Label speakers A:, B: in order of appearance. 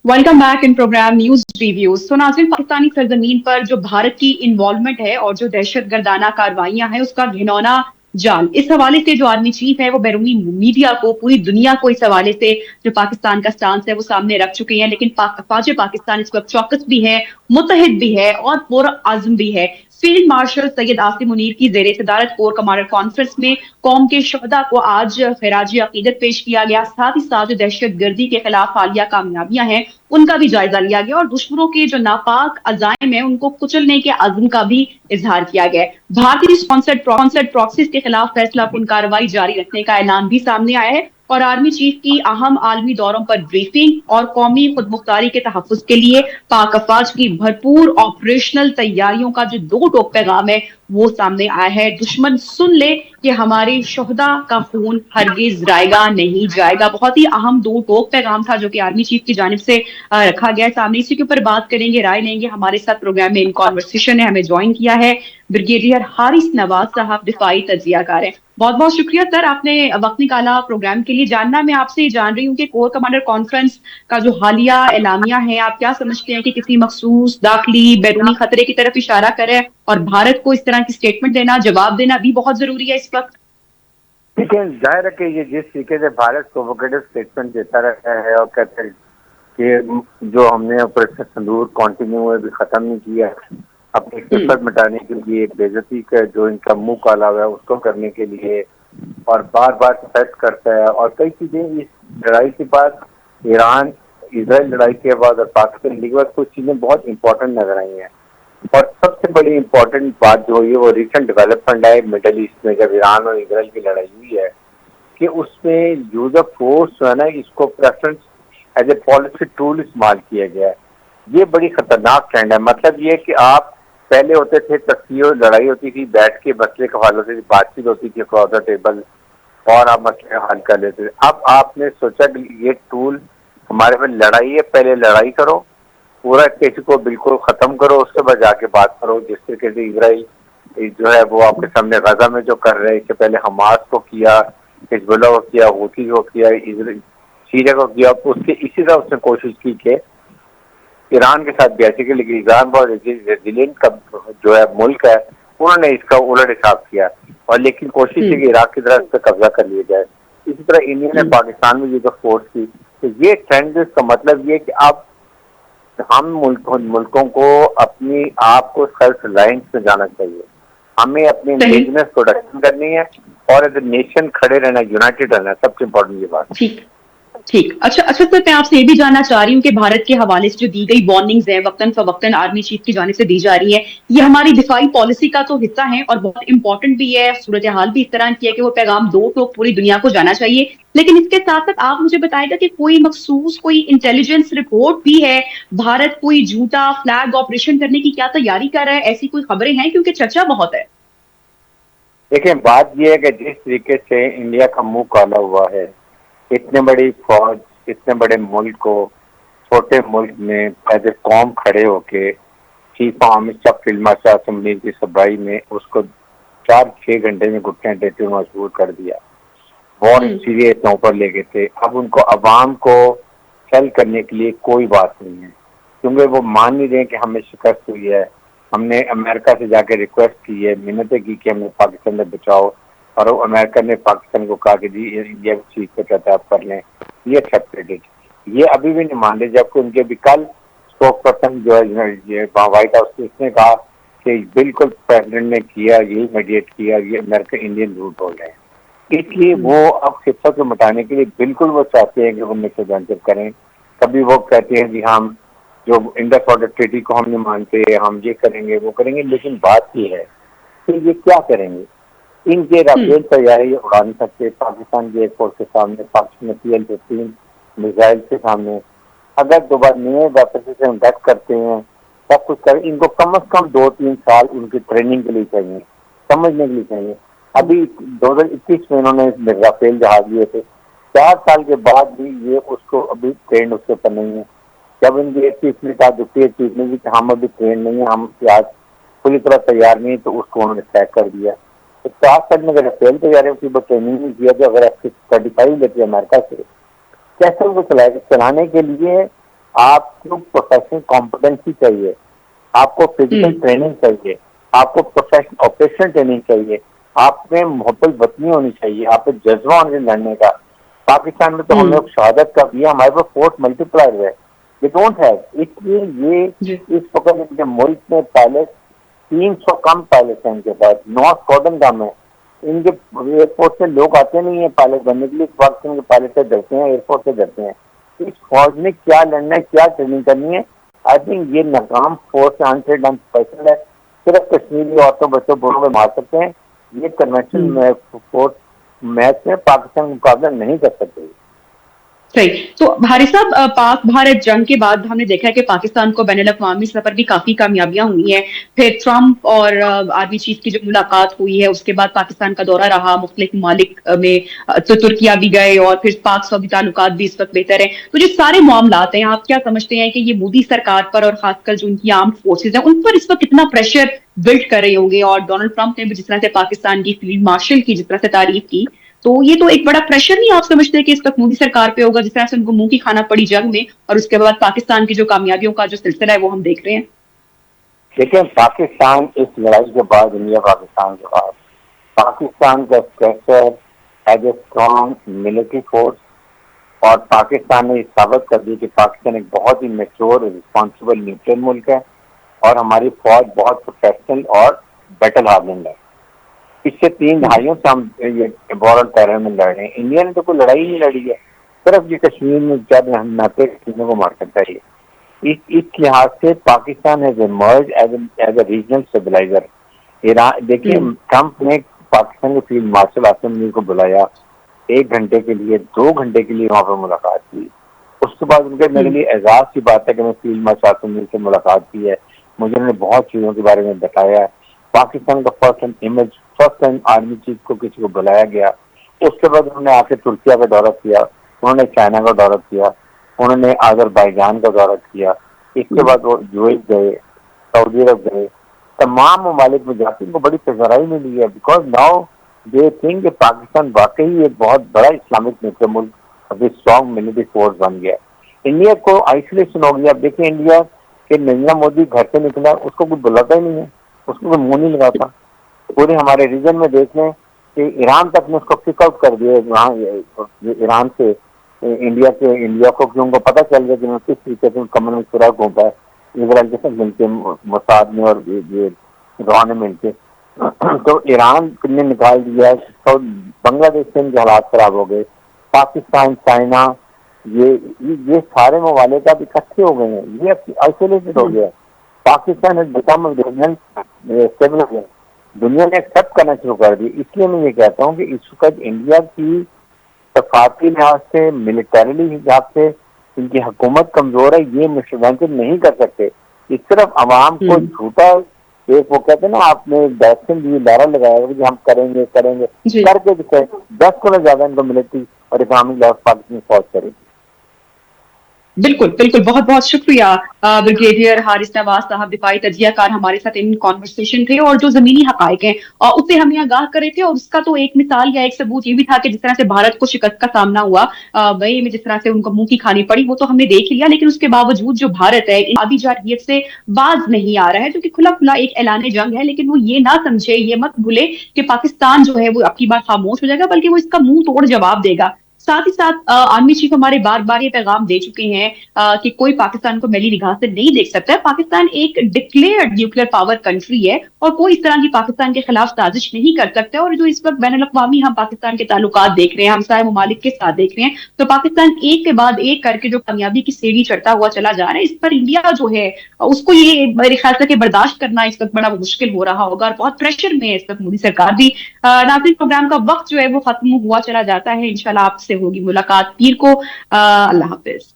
A: Welcome back in programme news reviews. तो नाज़रीन, पाकिस्तानी सरजमीन पर जो भारत की इन्वॉल्वमेंट है और जो दहशत गर्दाना कार्रवाइयां हैं उसका घिनौना जाल, इस हवाले से जो आर्मी चीफ है वो बैरूनी मीडिया को, पूरी दुनिया को इस हवाले से जो पाकिस्तान का स्टांस है वो सामने रख चुके हैं। लेकिन फौज पाकिस्तान इस वक्त चौकस भी है, मुतहद भी है और पुर आज़म भी है। फील्ड मार्शल सैयद आसिम मुनीर की जेर सदारत कोर कमांडर कॉन्फ्रेंस में कौम के शहदा को आज खिराज अकीदत पेश किया गया। साथ ही साथ जो दहशत गर्दी के खिलाफ हालिया कामयाबियां हैं उनका भी जायजा लिया गया और दुश्मनों के जो नापाक अजाइम है उनको कुचलने के अज़्म का भी इजहार किया गया। भारतीय स्पॉन्सर्ड प्रॉक्सीज के खिलाफ फैसला कुन कार्रवाई जारी रखने का ऐलान भी सामने आया है और आर्मी चीफ की अहम आलमी दौरों पर ब्रीफिंग और कौमी खुदमुख्तारी के तहफ़्फ़ुज़ के लिए पाक अफवाज की भरपूर ऑपरेशनल तैयारियों का जो दो टोक पैगाम है वो सामने आया है। दुश्मन सुन ले कि हमारे शोहदा का खून हरगिज रायगा नहीं जाएगा। बहुत ही अहम दो टोक पैगाम था जो कि आर्मी चीफ की जानिब से रखा गया है सामने। इसी के ऊपर बात करेंगे, राय लेंगे। हमारे साथ प्रोग्राम में इन कॉन्वर्सेशन है, हमें ज्वाइन किया है ब्रिगेडियर हारिस नवाज साहब, दिफाई तजियाकार है। बहुत बहुत शुक्रिया सर, आपने वक्त निकाला प्रोग्राम के लिए। जानना मैं आपसे जान रही हूँ कि कोर कमांडर कॉन्फ्रेंस का जो हालिया एलामिया है, आप क्या समझते हैं कि किसी मखसूस दाखिली बैरूनी खतरे की तरफ इशारा करे और भारत को इस तरह की स्टेटमेंट देना, जवाब देना भी बहुत जरूरी है इस वक्त?
B: लेकिन जाहिर है कि ये जिस तरीके से भारत प्रोवोकेटिव स्टेटमेंट देता रहा है और कहते हैं कि जो हमने ऑपरेशन सिंदूर कंटिन्यू है भी खत्म नहीं किया, अपनी सिफत मिटाने के लिए, बेइज्जती का जो इनका मुंह काला हुआ है उसको करने के लिए, और बार बार थ्रेट करता है। और कई चीजें इस लड़ाई के बाद, ईरान इसराइल लड़ाई के बाद और पाकिस्तान के बाद कुछ चीजें बहुत इंपॉर्टेंट नजर आई हैं। और सबसे बड़ी इंपॉर्टेंट बात जो हुई है वो रिसेंट डेवलपमेंट है मिडल ईस्ट में, जब ईरान और इसराइल की लड़ाई हुई है, कि उसमें यूज ऑफ फोर्स जो है ना, इसको preference as a policy tool इस्तेमाल किया गया है। ये बड़ी खतरनाक ट्रेंड है। मतलब ये कि आप पहले होते थे तख्तियों, लड़ाई होती थी, बैठ के मसले का हल होती थी, बातचीत होती थी अक्रॉस द टेबल और आप मसले हल कर लेते थे। अब आपने सोचा कि ये टूल हमारे में लड़ाई है, पहले लड़ाई करो, पूरा केस को बिल्कुल खत्म करो, उसके बाद जाके बात करो। जिस तरीके से इसराइल जो है वो आपके सामने गजा में जो कर रहे हैं, इससे पहले हमास को किया, हिजबुल्लाह को किया, हूती को किया, सीरिया को किया, उसके इसी तरह उसने कोशिश की कि ईरान के साथ बेसिकली, ईरान बहुत रेजिलिएंट का जो है मुल्क है, उन्होंने इसका उलट हिसाब किया और लेकिन कोशिश की कि इराक की तरह इस पर कब्जा कर लिया जाए। इसी तरह इंडिया ने पाकिस्तान में जो फोर्स की, तो ये ट्रेंड इसका मतलब ये कि अब हम मुल्कों को अपनी आप को सेल्फ रिलायंस में जाना चाहिए। हमें अपनी इंडिजिनस प्रोडक्शन करनी है और एज ए नेशन खड़े रहना, यूनाइटेड रहना, सबसे इम्पोर्टेंट ये बात।
A: ठीक ठीक। अच्छा अच्छा सर, मैं आपसे ये भी जानना चाह रही हूँ कि भारत के हवाले से जो दी गई वार्निंग्स हैं वक्तन फवक्तन आर्मी चीफ की जानिब से दी जा रही है, ये हमारी दिफाई पॉलिसी का तो हिस्सा है और बहुत इंपॉर्टेंट भी है। सूरत हाल भी इस तरह की है कि वो पैगाम दो टोक पूरी दुनिया को जाना चाहिए। लेकिन इसके साथ साथ आप मुझे बताएगा कि कोई मखसूस कोई इंटेलिजेंस रिपोर्ट भी है, भारत कोई झूठा फ्लैग ऑपरेशन करने की क्या तैयारी कर रहा है? ऐसी कोई खबरें हैं? क्योंकि चर्चा बहुत है।
B: देखिए, बात यह है कि जिस तरीके से इंडिया का मुंह काला हुआ है, इतने बड़ी फौज, इतने बड़े मुल्क को छोटे मुल्क में एज ए कौम खड़े होके chief Amit Shah field marshal assembly की सभाई में उसको 4-6 घंटे में घुटने देते हुए मजबूर कर दिया। बहुत सीरियस नौ पर ले गए थे। अब उनको अवाम को सेल करने के लिए कोई बात नहीं है, क्योंकि वो मान नहीं रहे कि हमें शिकस्त हुई है। हमने अमेरिका से जाके रिक्वेस्ट की है, मिन्नतें की कि हमें पाकिस्तान में बचाओ, और अमेरिका ने पाकिस्तान को कहा कि जी इंडिया की चीज को कहते आप कर लें, ये एक्सेप्टेड। ये अभी भी नहीं मान रहे, जबकि उनके भी कल स्पोक पर्सन जो है व्हाइट हाउस की, उसने कहा कि बिल्कुल प्रेसिडेंट ने किया, यही मीडिएट किया, ये अमेरिका इंडियन झूठ बोल रहे हैं। इसलिए वो अब खिफत को मिटाने के लिए बिल्कुल वो चाहते हैं कि वो मिस्टर वेंचर करें। कभी वो कहते हैं कि हम जो इंडस वाटर ट्रीटी को हम नहीं मानते, हम ये करेंगे वो करेंगे, लेकिन बात ये है कि ये क्या करेंगे। इनके राफेल तैयारी उड़ा नहीं सकते पाकिस्तान की एयरफोर्स के सामने, पाकिस्तान PL-15 मिसाइल के सामने। अगर दोबारा नए वेपन से हम डक करते हैं, सब कुछ करें, इनको कम से कम 2-3 साल उनकी ट्रेनिंग के लिए चाहिए, समझने के लिए चाहिए। अभी 2021 में इन्होंने राफेल जहाज लिए थे, 4 साल के बाद भी ये उसको अभी ट्रेंड उसके ऊपर नहीं है। जब इनकी एयर चीफ ने कहा, डिप्टी चीफ ने भी कि हम अभी ट्रेंड नहीं है, हम आज पूरी तरह तैयार नहीं, तो उसको उन्होंने ट्रैक कर दिया। तो 4 साल में अगर राफेल तैयार है, उसकी ट्रेनिंग नहीं किया, तो अगर F-35 लेते अमेरिका से, कैसे उनको चलाने के लिए آپ کو پروفیشنل کمپٹنسی چاہیے, آپ کو فزیکل ٹریننگ چاہیے, آپ کو پروفیشنل آپریشنل ٹریننگ چاہیے, آپ میں محبت وطنی ہونی چاہیے, آپ میں جذبہ ہونا چاہیے لڑنے کا. پاکستان میں تو ہم لوگ شہادت کا دیا, ہمارے پاس فورس ملٹی پلائر ہے, یہ ڈونٹ ہیو. اس لیے یہ اس وقت ان کے ملک میں پائلٹ 300 کم پائلٹ ہیں ان کے پاس, 9 اسکواڈن کم ہے ان کے. ایئرپورٹ سے لوگ آتے نہیں ہیں پائلٹ بننے کے لیے, پاکستان کے پائلٹ سے ڈرتے ہیں, ایئرپورٹ سے ڈرتے ہیں. اس فوج میں کیا لڑنا ہے, کیا ٹریننگ کرنی ہے, آئی تھنک یہ ناکام فورس ہے. صرف کشمیری عورتوں بچوں بوڑھوں میں مار سکتے ہیں, یہ کنونشنل فورس میچ میں پاکستان کا مقابلہ نہیں کر سکتے.
A: صحیح. تو حارث صاحب, پاک بھارت جنگ کے بعد ہم نے دیکھا ہے کہ پاکستان کو بین الاقوامی سطح پر بھی کافی کامیابیاں ہوئی ہیں. پھر ٹرمپ اور آرمی چیف کی جو ملاقات ہوئی ہے اس کے بعد پاکستان کا دورہ رہا مختلف ممالک میں, تو ترکیہ بھی گئے اور پھر پاک سعودی تعلقات بھی اس وقت بہتر ہیں. تو جو سارے معاملات ہیں, آپ کیا سمجھتے ہیں کہ یہ مودی سرکار پر اور خاص کر جو ان کی آرمڈ فورسز ہیں ان پر اس وقت کتنا پریشر بلڈ کر رہے ہوں گے؟ اور ڈونلڈ ٹرمپ نے بھی جس طرح سے پاکستان کی فیلڈ مارشل کی جس طرح سے تعریف کی, تو یہ تو ایک بڑا پریشر نہیں آپ سمجھتے کہ اس وقت مودی سرکار پہ ہوگا جس طرح سے ان کو منہ کی کھانا پڑی جنگ میں, اور اس کے بعد پاکستان کی جو کامیابیوں کا جو سلسلہ ہے وہ ہم دیکھ رہے ہیں.
B: لیکن پاکستان اس لڑائی کے بعد, انڈیا پاکستان کے بعد, پاکستان کا structure as a strong military force, اور پاکستان نے یہ ثابت کر دی کہ پاکستان ایک بہت ہی میچور رسپانسبل نیوٹرل ملک ہے, اور ہماری فوج بہت پروفیشنل اور بیٹل ہارڈنگ ہے. پچھلے 3 دہائیوں سے ہم یہ وار ٹیرر میں لڑ رہے ہیں. انڈیا نے تو کوئی لڑائی نہیں لڑی ہے, صرف یہ کشمیر میں جب ہم ناطے چیزوں کو مار سکتا ہے. اس لحاظ سے Pakistan has emerge as a regional stabiliser. دیکھیے ٹرمپ نے پاکستان کے فیلڈ مارشل آصم منیر کو بلایا, 1 گھنٹے کے لیے 2 گھنٹے کے لیے وہاں پر ملاقات کی. اس کے بعد ان کے میرے لیے اعزاز کی بات ہے کہ میں فیلڈ مارشل آصم منیر سے ملاقات کی ہے, مجھے انہوں نے بہت چیزوں کے بارے میں بتایا ہے. پاکستان کا فرسٹ ٹائم آرمی چیف کو کسی کو بلایا گیا. اس کے بعد انہوں نے آ کے ترکیہ کا دورہ کیا, انہوں نے چائنا کا دورہ کیا, انہوں نے آذربائیجان کا دورہ کیا. اس کے بعد وہ UAE گئے, سعودی عرب گئے, تمام ممالک میں جاتے ان کو بڑی پذیرائی ملی ہے. بیکاز ناؤ دے تھنک کہ پاکستان واقعی ایک بہت بڑا اسلامک نیوٹرل ملک, ابھی اسٹرانگ ملٹری فورس بن گیا. انڈیا کو آئسولیشن ہو گیا. اب دیکھیں انڈیا کہ نریندر مودی گھر سے نکلا, اس کو کوئی بلاتا ہی نہیں ہے, اس کو کوئی منہ نہیں لگاتا. پورے ہمارے ریجن میں دیکھ لیں کہ ایران تک نے اس کو کک آؤٹ کر دیا. وہاں ایران سے انڈیا کو کیوں کو پتہ چل گیا کہ میں کس طریقے سے کمن میں سراغ ہوتا ہے اسرائیل کے ساتھ مل کے موساد میں اور یہ روا نے مل کے, تو ایران نے نکال دیا. تو بنگلہ دیش سے ان کے حالات خراب ہو گئے. پاکستان, چائنا, یہ سارے ممالک اب اکٹھے ہو گئے ہیں, یہ آئسولیٹڈ ہو گیا. پاکستان دنیا نے ایکسپٹ کرنا شروع کر دی. اس لیے میں یہ کہتا ہوں کہ اس وقت انڈیا کی ثقافتی لحاظ سے, ملٹریلی حساب سے ان کی حکومت کمزور ہے, یہ مشورہ نہیں کر سکتے. اس طرف عوام کو جھوٹا ایک وہ کہتے ہیں نا, آپ نے ویکسین دی نعرہ لگایا کہ ہم کریں گے کر کے دکھائیں. 10 گنا زیادہ ان کو ملٹری اور اکنامک لحاظ پاکستان فوج کرے گی.
A: بالکل بالکل, بہت بہت شکریہ بریگیڈیئر حارث نواز صاحب, دفاعی تجزیہ کار ہمارے ساتھ ان کانورسیشن تھے, اور جو زمینی حقائق ہیں اس سے ہمیں آگاہ کرے تھے. اور اس کا تو ایک مثال یا ایک ثبوت یہ بھی تھا کہ جس طرح سے بھارت کو شکست کا سامنا ہوا وہی میں, جس طرح سے ان کو منہ کی کھانی پڑی, وہ تو ہم نے دیکھ لیا. لیکن اس کے باوجود جو بھارت ہے آبی جارحیت سے باز نہیں آ رہا ہے, جو کہ کھلا کھلا ایک اعلان جنگ ہے. لیکن وہ یہ نہ سمجھے, یہ مت بھولے کہ پاکستان جو ہے وہ اب کی بار خاموش ہو جائے گا, بلکہ وہ اس کا منہ توڑ جواب دے گا. ساتھ ہی ساتھ آرمی چیف ہمارے بار بار یہ پیغام دے چکے ہیں کہ کوئی پاکستان کو میلی نگاہ سے نہیں دیکھ سکتا ہے. پاکستان ایک ڈکلیئرڈ نیوکلیئر پاور کنٹری ہے, اور کوئی اس طرح کی پاکستان کے خلاف سازش نہیں کر سکتا. اور جو اس وقت بین الاقوامی ہم پاکستان کے تعلقات دیکھ رہے ہیں, ہمسائے ممالک کے ساتھ دیکھ رہے ہیں, تو پاکستان ایک کے بعد ایک کر کے جو کامیابی کی سیڑھی چڑھتا ہوا چلا جا رہا ہے, اس پر انڈیا جو ہے اس کو یہ میرے خیال سے کہ برداشت کرنا اس وقت بڑا مشکل ہو رہا ہوگا, اور بہت پریشر میں ہے اس وقت مودی سرکار بھی. ناظرین, پروگرام کا وقت جو ہے وہ ختم ہوا چلا جاتا ہے. انشاءاللہ آپ سے ہوگی ملاقات پیر کو. اللہ حافظ.